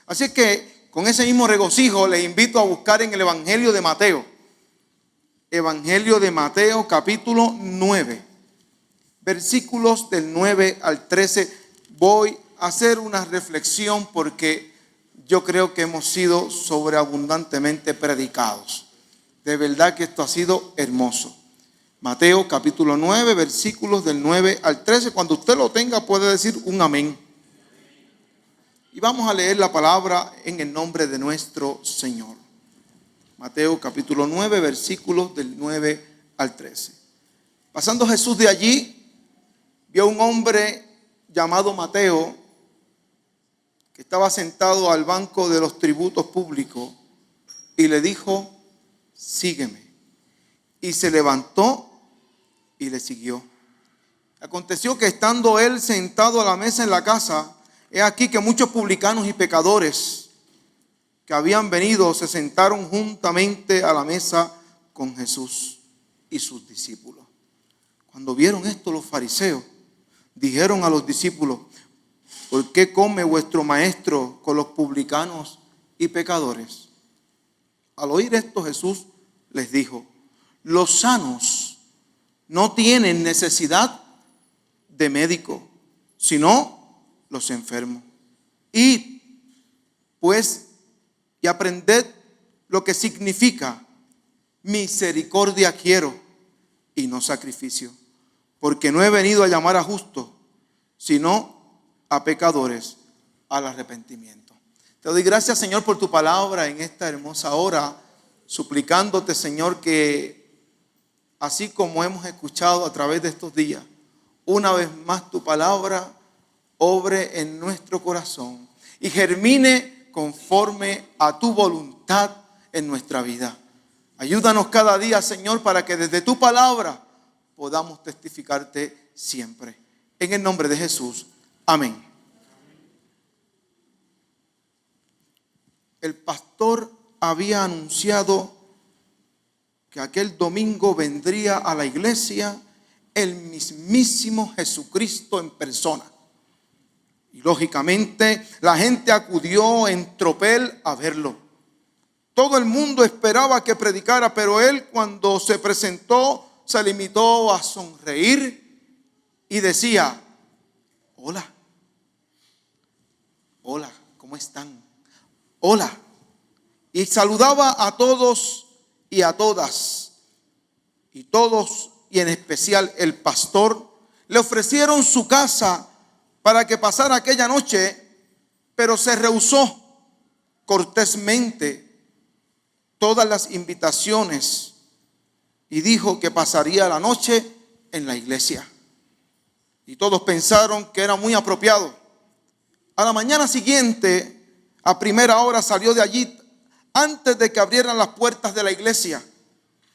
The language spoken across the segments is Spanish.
Así que con ese mismo regocijo les invito a buscar en el Evangelio de Mateo. Evangelio de Mateo capítulo 9, versículos del 9 al 13. Voy a hacer una reflexión porque yo creo que hemos sido sobreabundantemente predicados. De verdad que esto ha sido hermoso. Mateo capítulo 9, versículos del 9 al 13. Cuando usted lo tenga puede decir un amén. Y vamos a leer la palabra en el nombre de nuestro Señor. Mateo capítulo 9, versículos del 9 al 13. Pasando Jesús de allí, vio a un hombre llamado Mateo, que estaba sentado al banco de los tributos públicos, y le dijo: sígueme. Y se levantó y le siguió. Aconteció que estando él sentado a la mesa en la casa, he aquí que muchos publicanos y pecadores que habían venido se sentaron juntamente a la mesa con Jesús y sus discípulos. Cuando vieron esto los fariseos, dijeron a los discípulos: ¿por qué come vuestro maestro con los publicanos y pecadores? Al oír esto, Jesús les dijo: los sanos no tienen necesidad de médico, sino los enfermos. Id, pues, y aprended lo que significa misericordia quiero y no sacrificio, porque no he venido a llamar a justos, sino a pecadores al arrepentimiento. Te doy gracias, Señor, por tu palabra en esta hermosa hora, suplicándote, Señor, que así como hemos escuchado a través de estos días, una vez más tu palabra obre en nuestro corazón y germine conforme a tu voluntad en nuestra vida. Ayúdanos cada día, Señor, para que desde tu palabra podamos testificarte siempre. En el nombre de Jesús. Amén. El pastor había anunciado que aquel domingo vendría a la iglesia el mismísimo Jesucristo en persona. Y lógicamente la gente acudió en tropel a verlo. Todo el mundo esperaba que predicara, pero él, cuando se presentó, se limitó a sonreír y decía: hola, hola, ¿cómo están? Hola. Y saludaba a todos y a todas. Y todos, y en especial el pastor, le ofrecieron su casa para que pasara aquella noche, pero se rehusó cortésmente todas las invitaciones y dijo que pasaría la noche en la iglesia. Y todos pensaron que era muy apropiado. A la mañana siguiente, a primera hora, salió de allí antes de que abrieran las puertas de la iglesia.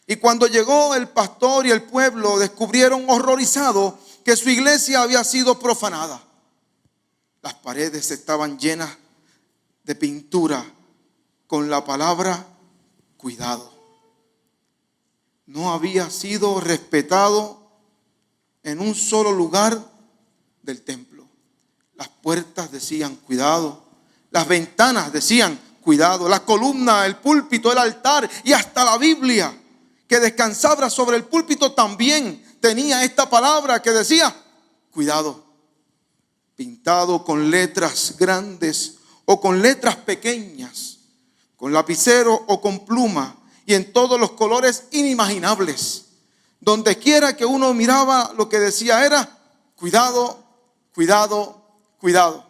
Y cuando llegó el pastor y el pueblo, descubrieron horrorizados que su iglesia había sido profanada. Las paredes estaban llenas de pintura con la palabra cuidado. No había sido respetado en un solo lugar del templo. Las puertas decían cuidado, las ventanas decían cuidado, las columnas, el púlpito, el altar y hasta la Biblia que descansaba sobre el púlpito también tenía esta palabra que decía cuidado. Pintado con letras grandes o con letras pequeñas, con lapicero o con pluma y en todos los colores inimaginables. Donde quiera que uno miraba, lo que decía era cuidado, cuidado, cuidado.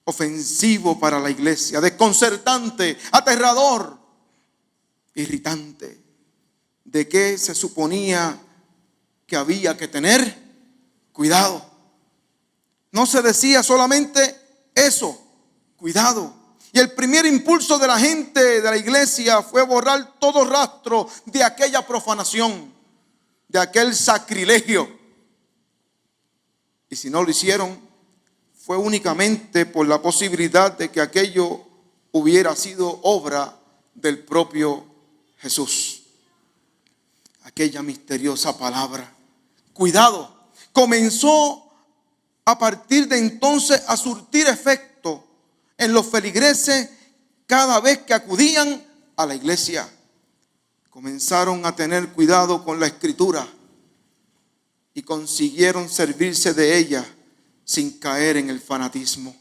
Ofensivo para la iglesia, desconcertante, aterrador, irritante. ¿De qué se suponía que había que tener cuidado? No se decía solamente eso, cuidado. Y el primer impulso de la gente de la iglesia fue borrar todo rastro de aquella profanación, de aquel sacrilegio. Y si no lo hicieron, fue únicamente por la posibilidad de que aquello hubiera sido obra del propio Jesús. Aquella misteriosa palabra, cuidado, comenzó a partir de entonces a surtir efecto en los feligreses cada vez que acudían a la iglesia. Comenzaron a tener cuidado con la escritura y consiguieron servirse de ella sin caer en el fanatismo.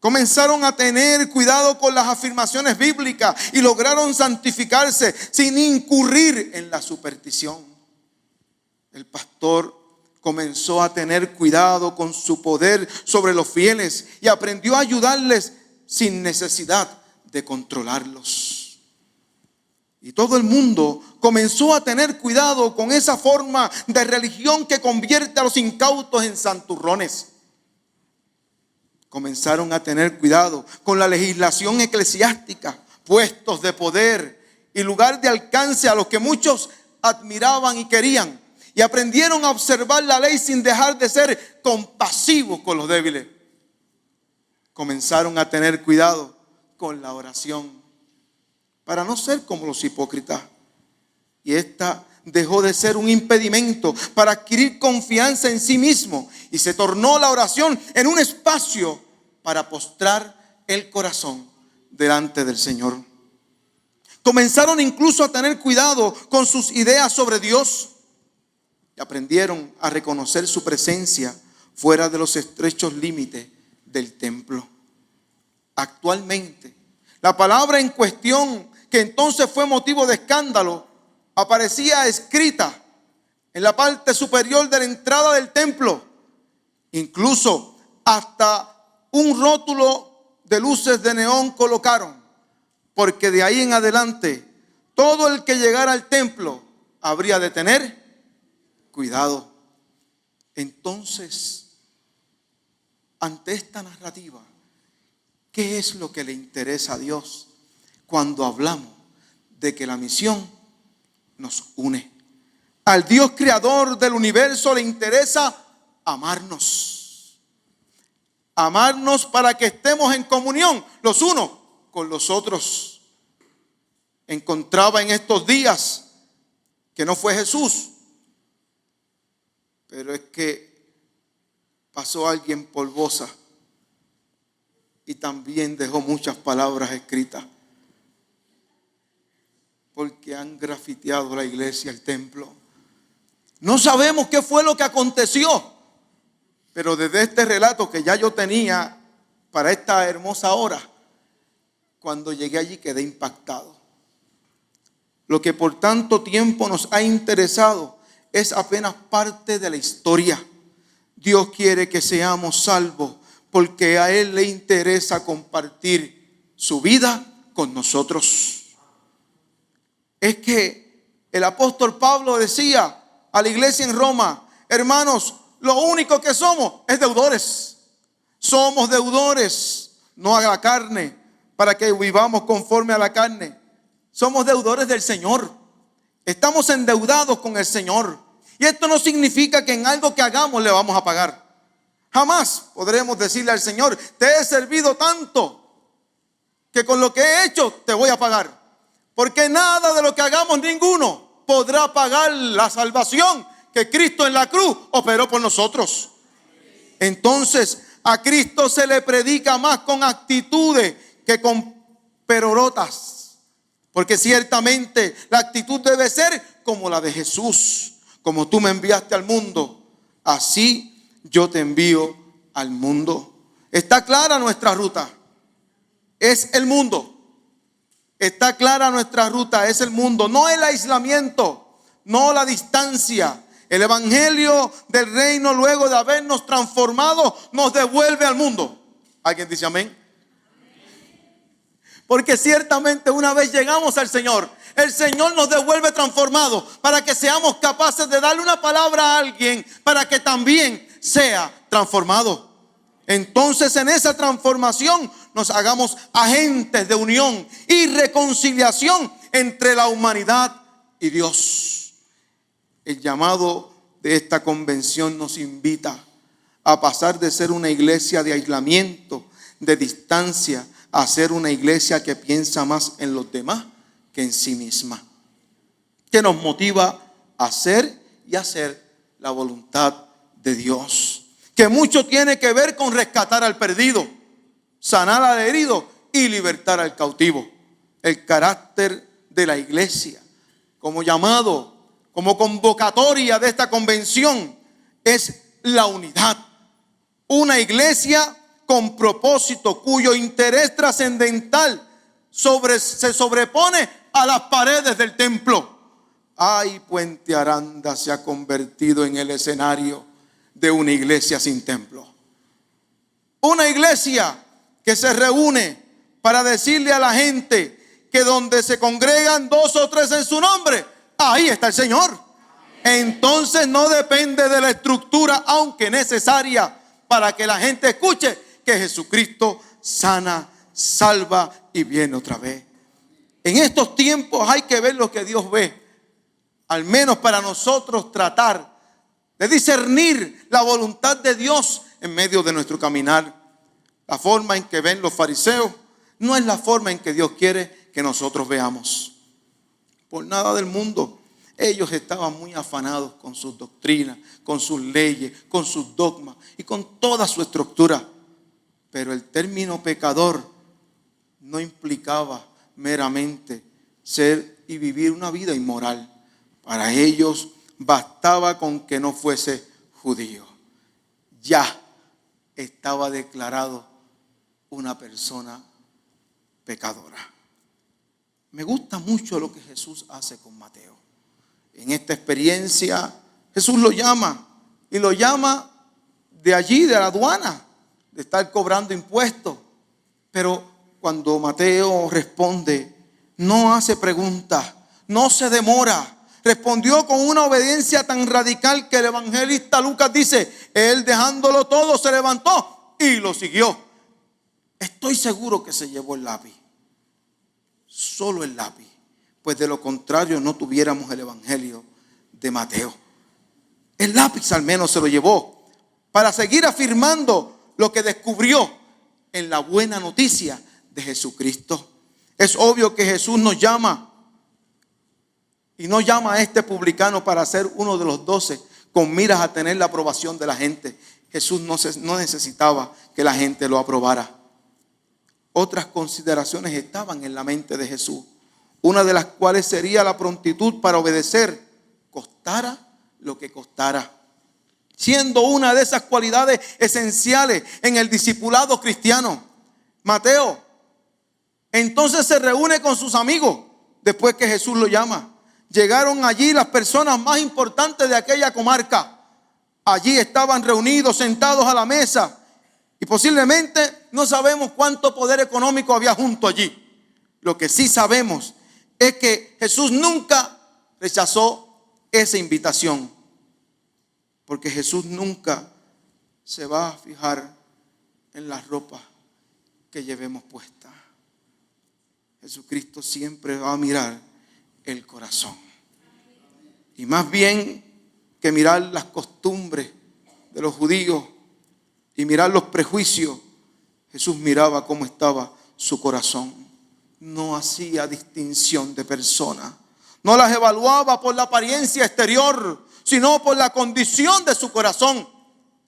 Comenzaron a tener cuidado con las afirmaciones bíblicas y lograron santificarse sin incurrir en la superstición. El pastor comenzó a tener cuidado con su poder sobre los fieles y aprendió a ayudarles sin necesidad de controlarlos. Y todo el mundo comenzó a tener cuidado con esa forma de religión que convierte a los incautos en santurrones. Comenzaron a tener cuidado con la legislación eclesiástica, puestos de poder y lugar de alcance a los que muchos admiraban y querían. Y aprendieron a observar la ley sin dejar de ser compasivos con los débiles. Comenzaron a tener cuidado con la oración para no ser como los hipócritas. Y esta dejó de ser un impedimento para adquirir confianza en sí mismo y se tornó la oración en un espacio para postrar el corazón delante del Señor. Comenzaron incluso a tener cuidado con sus ideas sobre Dios y aprendieron a reconocer su presencia fuera de los estrechos límites del templo. Actualmente, la palabra en cuestión, que entonces fue motivo de escándalo, aparecía escrita en la parte superior de la entrada del templo. Incluso hasta un rótulo de luces de neón colocaron, porque de ahí en adelante todo el que llegara al templo habría de tener cuidado. Entonces, ante esta narrativa, ¿qué es lo que le interesa a Dios cuando hablamos de que la misión nos une? Al Dios creador del universo le interesa amarnos. Amarnos para que estemos en comunión los unos con los otros. Encontraba en estos días que no fue Jesús, pero es que pasó alguien por Bosa y también dejó muchas palabras escritas, porque han grafiteado la iglesia, el templo. No sabemos qué fue lo que aconteció, pero desde este relato que ya yo tenía para esta hermosa hora, cuando llegué allí quedé impactado. Lo que por tanto tiempo nos ha interesado es apenas parte de la historia. Dios quiere que seamos salvos porque a Él le interesa compartir su vida con nosotros. Es que el apóstol Pablo decía a la iglesia en Roma: hermanos, lo único que somos es deudores. Somos deudores, no a la carne, para que vivamos conforme a la carne. Somos deudores del Señor. Estamos endeudados con el Señor. Y esto no significa que en algo que hagamos le vamos a pagar. Jamás podremos decirle al Señor: te he servido tanto que con lo que he hecho te voy a pagar. Porque nada de lo que hagamos, ninguno podrá pagar la salvación que Cristo en la cruz operó por nosotros. Entonces, a Cristo se le predica más con actitudes que con perorotas. Porque ciertamente la actitud debe ser como la de Jesús. Como tú me enviaste al mundo, así yo te envío al mundo. Está clara nuestra ruta. Es el mundo. Está clara nuestra ruta, es el mundo. No el aislamiento, no la distancia. El evangelio del reino, luego de habernos transformado, nos devuelve al mundo. ¿Alguien dice amén? Porque ciertamente una vez llegamos al Señor, el Señor nos devuelve transformados para que seamos capaces de darle una palabra a alguien para que también sea transformado. Entonces, en esa transformación nos hagamos agentes de unión y reconciliación entre la humanidad y Dios. El llamado de esta convención nos invita a pasar de ser una iglesia de aislamiento, de distancia, a ser una iglesia que piensa más en los demás que en sí misma, que nos motiva a hacer y hacer la voluntad de Dios, que mucho tiene que ver con rescatar al perdido. sanar al herido y libertar al cautivo. El carácter de la iglesia, como llamado, como convocatoria de esta convención, es la unidad. Una iglesia con propósito cuyo interés trascendental se sobrepone a las paredes del templo. Ay, Puente Aranda se ha convertido en el escenario de una iglesia sin templo. Una iglesia que se reúne para decirle a la gente que donde se congregan 2 o 3 en su nombre, ahí está el Señor. Entonces no depende de la estructura, aunque necesaria, para que la gente escuche que Jesucristo sana, salva y viene otra vez. En estos tiempos hay que ver lo que Dios ve, al menos para nosotros tratar de discernir la voluntad de Dios en medio de nuestro caminar. La forma en que ven los fariseos no es la forma en que Dios quiere que nosotros veamos. Por nada del mundo, ellos estaban muy afanados con sus doctrinas, con sus leyes, con sus dogmas y con toda su estructura. Pero el término pecador no implicaba meramente ser y vivir una vida inmoral. Para ellos bastaba con que no fuese judío. Ya estaba declarado una persona pecadora. Me gusta mucho lo que Jesús hace con Mateo. En esta experiencia Jesús lo llama, y lo llama de allí, de la aduana, de estar cobrando impuestos. Pero cuando Mateo responde, no hace preguntas, no se demora. Respondió con una obediencia tan radical que el evangelista Lucas dice, él dejándolo todo se levantó y lo siguió. Estoy seguro que se llevó el lápiz, solo el lápiz, pues de lo contrario no tuviéramos el evangelio de Mateo. El lápiz al menos se lo llevó para seguir afirmando lo que descubrió en la buena noticia de Jesucristo. Es obvio que Jesús nos llama, y no llama a este publicano para ser uno de los 12 con miras a tener la aprobación de la gente. Jesús no necesitaba que la gente lo aprobara. Otras consideraciones estaban en la mente de Jesús, una de las cuales sería la prontitud para obedecer, costara lo que costara, siendo una de esas cualidades esenciales en el discipulado cristiano. Mateo entonces se reúne con sus amigos después que Jesús lo llama. Llegaron allí las personas más importantes de aquella comarca. Allí estaban reunidos, sentados a la mesa, y posiblemente no sabemos cuánto poder económico había junto allí. Lo que sí sabemos es que Jesús nunca rechazó esa invitación, porque Jesús nunca se va a fijar en la ropa que llevemos puesta. Jesucristo siempre va a mirar el corazón. Y más bien que mirar las costumbres de los judíos y mirar los prejuicios, Jesús miraba cómo estaba su corazón. No hacía distinción de personas. No las evaluaba por la apariencia exterior, sino por la condición de su corazón.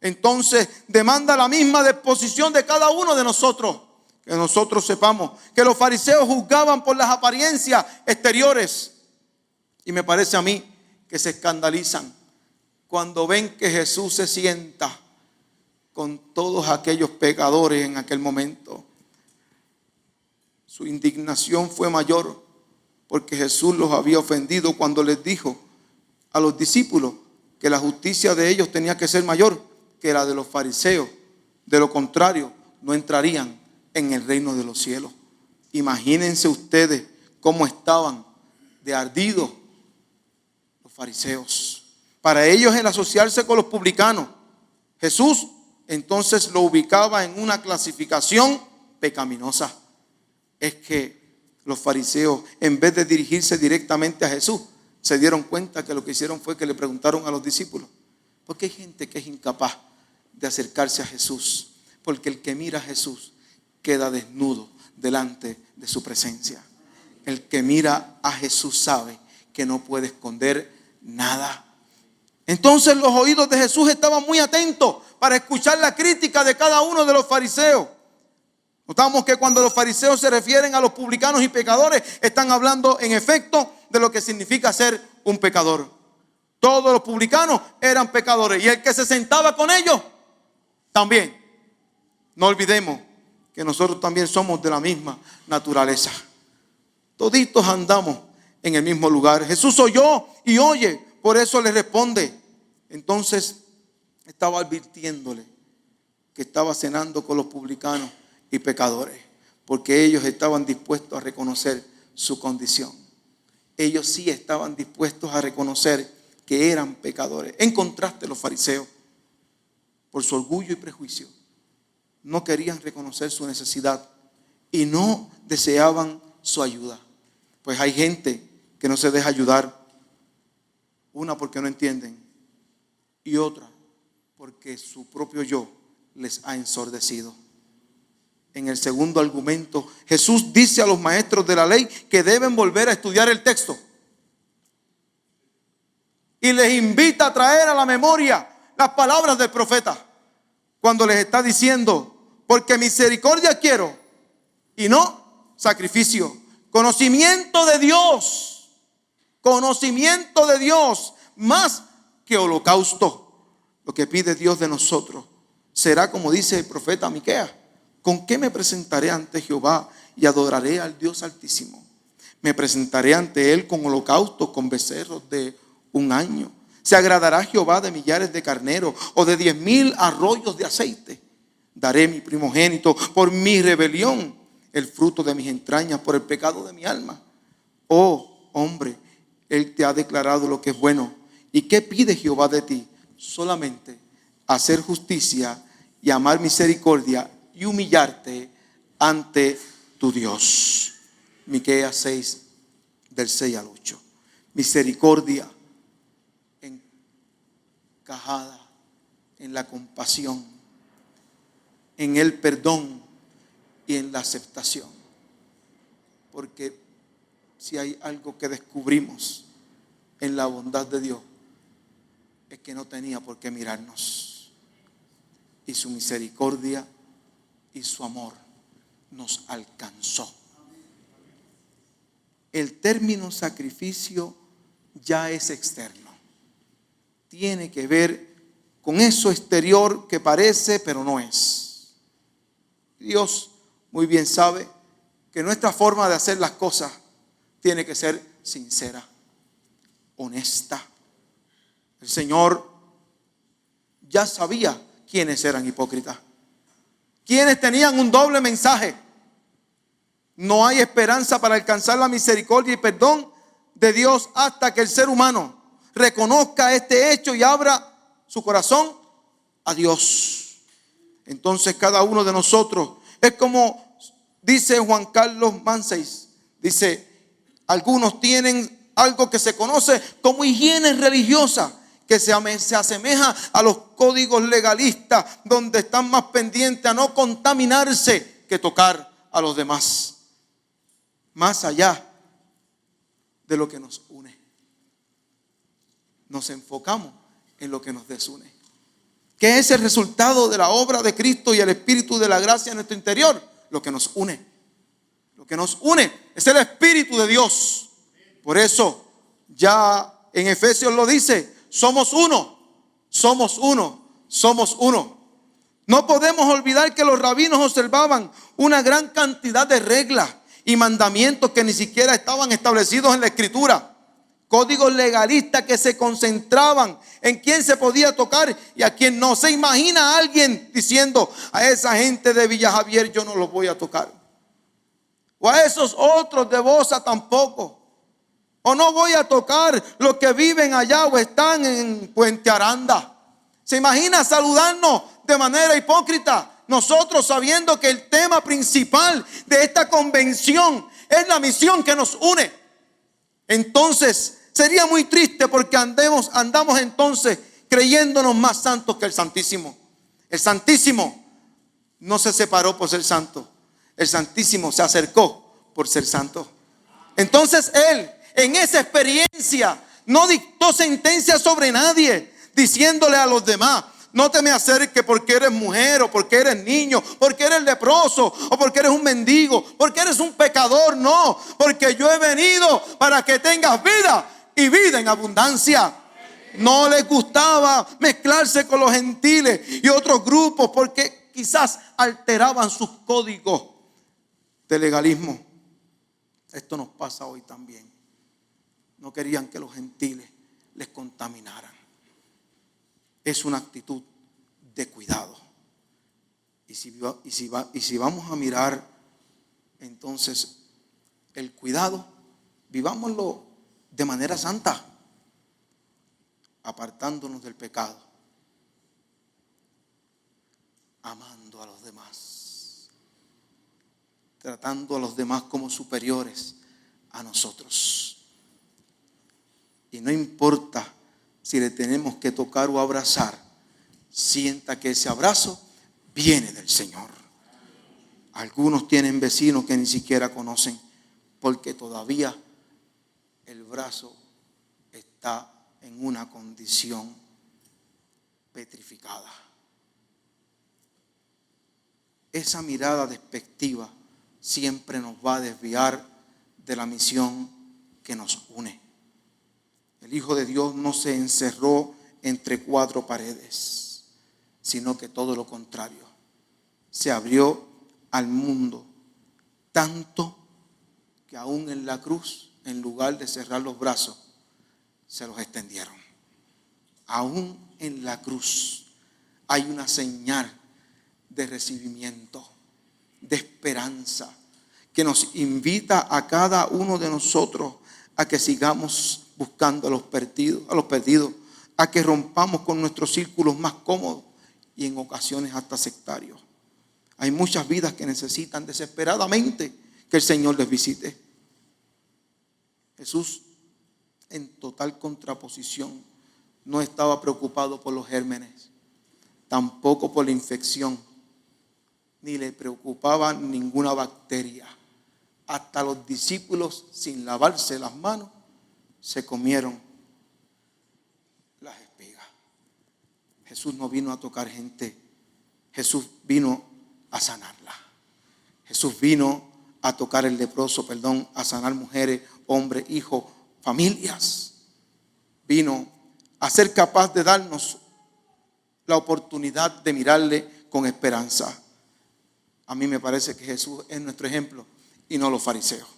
Entonces demanda la misma disposición de cada uno de nosotros. Que nosotros sepamos que los fariseos juzgaban por las apariencias exteriores. Y me parece a mí que se escandalizan cuando ven que Jesús se sienta con todos aquellos pecadores en aquel momento. Su indignación fue mayor porque Jesús los había ofendido cuando les dijo a los discípulos que la justicia de ellos tenía que ser mayor que la de los fariseos. De lo contrario, no entrarían en el reino de los cielos. Imagínense ustedes cómo estaban de ardidos los fariseos. Para ellos el asociarse con los publicanos, Jesús entonces lo ubicaba en una clasificación pecaminosa. Es que los fariseos, en vez de dirigirse directamente a Jesús, se dieron cuenta que lo que hicieron fue que le preguntaron a los discípulos, ¿por qué hay gente que es incapaz de acercarse a Jesús? Porque el que mira a Jesús queda desnudo delante de su presencia. El que mira a Jesús sabe que no puede esconder nada. Entonces los oídos de Jesús estaban muy atentos para escuchar la crítica de cada uno de los fariseos. Notamos que cuando los fariseos se refieren a los publicanos y pecadores, están hablando en efecto de lo que significa ser un pecador. Todos los publicanos eran pecadores y el que se sentaba con ellos también. No olvidemos que nosotros también somos de la misma naturaleza. Toditos andamos en el mismo lugar. Jesús oyó y oye, por eso le responde. Entonces estaba advirtiéndole que estaba cenando con los publicanos y pecadores, porque ellos estaban dispuestos a reconocer su condición. Ellos sí estaban dispuestos a reconocer que eran pecadores. En contraste, los fariseos, por su orgullo y prejuicio, no querían reconocer su necesidad y no deseaban su ayuda. Pues hay gente que no se deja ayudar, una porque no entienden y otra porque su propio yo les ha ensordecido. En el segundo argumento, Jesús dice a los maestros de la ley que deben volver a estudiar el texto y les invita a traer a la memoria las palabras del profeta cuando les está diciendo: porque misericordia quiero y no sacrificio. Conocimiento de Dios más que holocausto. Lo que pide Dios de nosotros será como dice el profeta Miqueas: ¿con qué me presentaré ante Jehová y adoraré al Dios Altísimo? Me presentaré ante Él con holocaustos, con becerros de un año. ¿Se agradará Jehová de millares de carneros o de 10,000 arroyos de aceite? Daré mi primogénito por mi rebelión, el fruto de mis entrañas por el pecado de mi alma. Oh hombre, Él te ha declarado lo que es bueno. ¿Y qué pide Jehová de ti? Solamente hacer justicia y amar misericordia y humillarte ante tu Dios. Miqueas 6, del 6 al 8. Misericordia encajada en la compasión, en el perdón y en la aceptación. Porque si hay algo que descubrimos en la bondad de Dios, es que no tenía por qué mirarnos. Y su misericordia y su amor nos alcanzó. El término sacrificio ya es externo. Tiene que ver con eso exterior que parece, pero no es. Dios muy bien sabe que nuestra forma de hacer las cosas tiene que ser sincera, honesta. El Señor ya sabía quiénes eran hipócritas, quienes tenían un doble mensaje. No hay esperanza para alcanzar la misericordia y perdón de Dios hasta que el ser humano reconozca este hecho y abra su corazón a Dios. Entonces cada uno de nosotros es como dice Juan Carlos Manseis, dice: algunos tienen algo que se conoce como higiene religiosa, que se asemeja a los códigos legalistas, donde están más pendientes a no contaminarse que tocar a los demás. Más allá de lo que nos une, nos enfocamos en lo que nos desune. ¿Qué es el resultado de la obra de Cristo y el Espíritu de la gracia en nuestro interior? Lo que nos une. Lo que nos une es el Espíritu de Dios. Por eso ya en Efesios lo dice: somos uno, somos uno, somos uno. No podemos olvidar que los rabinos observaban una gran cantidad de reglas y mandamientos que ni siquiera estaban establecidos en la Escritura. Códigos legalistas que se concentraban en quién se podía tocar y a quién no. ¿Se imagina a alguien diciendo: a esa gente de Villa Javier yo no los voy a tocar? O a esos otros de Bosa tampoco. O no voy a tocar los que viven allá o están en Puente Aranda. ¿Se imagina saludarnos de manera hipócrita? Nosotros sabiendo que el tema principal de esta convención es la misión que nos une. Entonces sería muy triste porque andamos entonces creyéndonos más santos que el Santísimo. El Santísimo no se separó por ser santo. El Santísimo se acercó por ser santo. Entonces Él, en esa experiencia, no dictó sentencia sobre nadie, diciéndole a los demás: No te me acerques porque eres mujer o porque eres niño, porque eres leproso o porque eres un mendigo, porque eres un pecador. No, porque yo he venido para que tengas vida y vida en abundancia. No les gustaba mezclarse con los gentiles y otros grupos porque quizás alteraban sus códigos de legalismo. Esto nos pasa hoy también. No querían que los gentiles les contaminaran. Es una actitud de cuidado. Y si vamos a mirar entonces el cuidado, vivámoslo de manera santa, apartándonos del pecado, amando a los demás, tratando a los demás como superiores a nosotros. Y no importa si le tenemos que tocar o abrazar, sienta que ese abrazo viene del Señor. Algunos tienen vecinos que ni siquiera conocen porque todavía el brazo está en una condición petrificada. Esa mirada despectiva siempre nos va a desviar de la misión que nos une. El Hijo de Dios no se encerró entre cuatro paredes, sino que todo lo contrario, se abrió al mundo, tanto que aún en la cruz, en lugar de cerrar los brazos, se los extendieron. Aún en la cruz hay una señal de recibimiento, de esperanza, que nos invita a cada uno de nosotros a que sigamos buscando a los perdidos, a que rompamos con nuestros círculos más cómodos y en ocasiones hasta sectarios. Hay muchas vidas que necesitan desesperadamente que el Señor les visite. Jesús, en total contraposición, no estaba preocupado por los gérmenes, tampoco por la infección, ni le preocupaba ninguna bacteria. Hasta los discípulos, sin lavarse las manos, se comieron las espigas. Jesús no vino a tocar gente, Jesús vino a sanarla. Jesús vino a tocar el leproso, a sanar mujeres, hombres, hijos, familias. Vino a ser capaz de darnos la oportunidad de mirarle con esperanza. A mí me parece que Jesús es nuestro ejemplo y no los fariseos.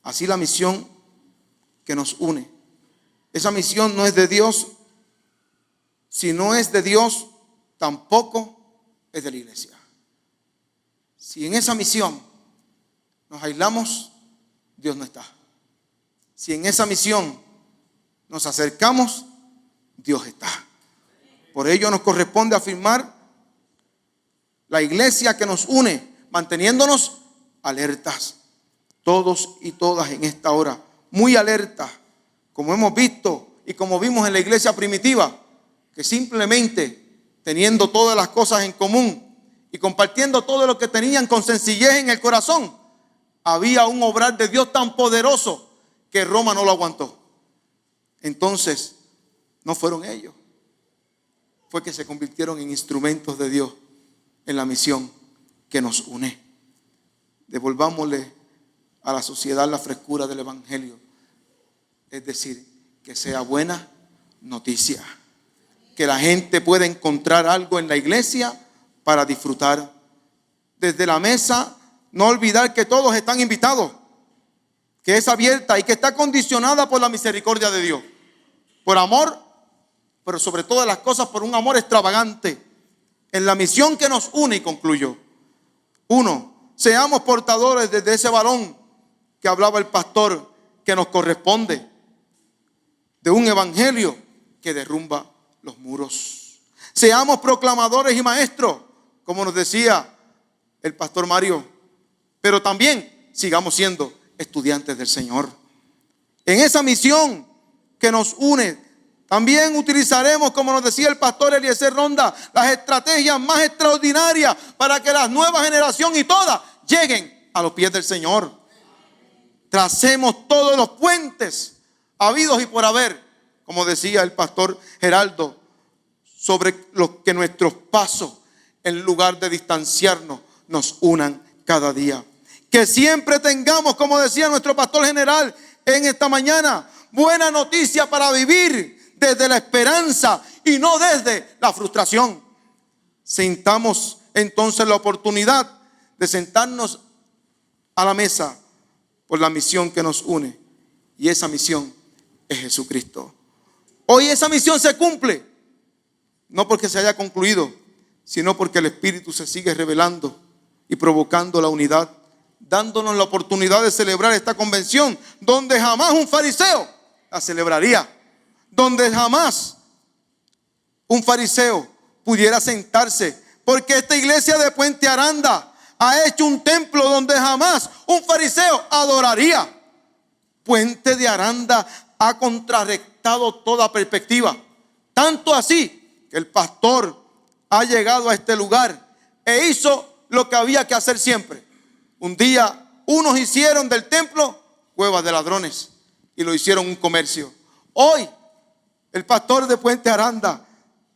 Así la misión que nos une. Esa misión no es de Dios. Si no es de Dios, tampoco es de la iglesia. Si en esa misión nos aislamos, Dios no está. Si en esa misión nos acercamos, Dios está. Por ello nos corresponde afirmar la iglesia que nos une, manteniéndonos alertas, todos y todas en esta hora, muy alertas, como hemos visto y como vimos en la iglesia primitiva, que simplemente teniendo todas las cosas en común y compartiendo todo lo que tenían con sencillez en el corazón, había un obrar de Dios tan poderoso que Roma no lo aguantó. Entonces, no fueron ellos, fue que se convirtieron en instrumentos de Dios en la misión que nos une. Devolvámosle a la sociedad la frescura del evangelio, es decir, que sea buena noticia, que la gente pueda encontrar algo en la iglesia para disfrutar. Desde la mesa, no olvidar que todos están invitados, que es abierta y que está condicionada por la misericordia de Dios, por amor, pero sobre todas las cosas por un amor extravagante en la misión que nos une. Y concluyo: 1, seamos portadores desde ese balón que hablaba el pastor, que nos corresponde, de un evangelio que derrumba los muros. Seamos proclamadores y maestros, como nos decía el pastor Mario, pero también sigamos siendo estudiantes del Señor. En esa misión que nos une, también utilizaremos, como nos decía el pastor Eliezer Ronda, las estrategias más extraordinarias para que la nueva generación y todas lleguen a los pies del Señor. Tracemos todos los puentes habidos y por haber, como decía el pastor Geraldo, sobre lo que nuestros pasos, en lugar de distanciarnos, nos unan cada día. Que siempre tengamos, como decía nuestro pastor general en esta mañana, buena noticia para vivir desde la esperanza y no desde la frustración. Sintamos entonces la oportunidad de sentarnos a la mesa por la misión que nos une. Y esa misión es Jesucristo. Hoy esa misión se cumple, no porque se haya concluido, sino porque el Espíritu se sigue revelando y provocando la unidad, dándonos la oportunidad de celebrar esta convención, donde jamás un fariseo la celebraría, donde jamás un fariseo pudiera sentarse, porque esta iglesia de Puente Aranda ha hecho un templo donde jamás un fariseo adoraría. Puente de Aranda ha contrarrestado toda perspectiva, tanto así que el pastor ha llegado a este lugar e hizo lo que había que hacer siempre. Un día unos hicieron del templo cuevas de ladrones y lo hicieron un comercio. Hoy el pastor de Puente Aranda,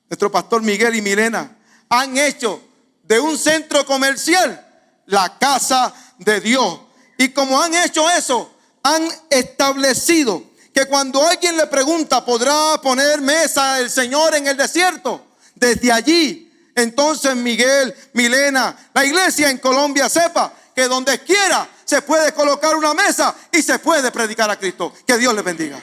nuestro pastor Miguel y Milena, han hecho de un centro comercial la casa de Dios. Y como han hecho eso, han establecido que cuando alguien le pregunta, ¿podrá poner mesa el Señor en el desierto? Desde allí, entonces Miguel, Milena, la iglesia en Colombia sepa que donde quiera se puede colocar una mesa y se puede predicar a Cristo. Que Dios les bendiga.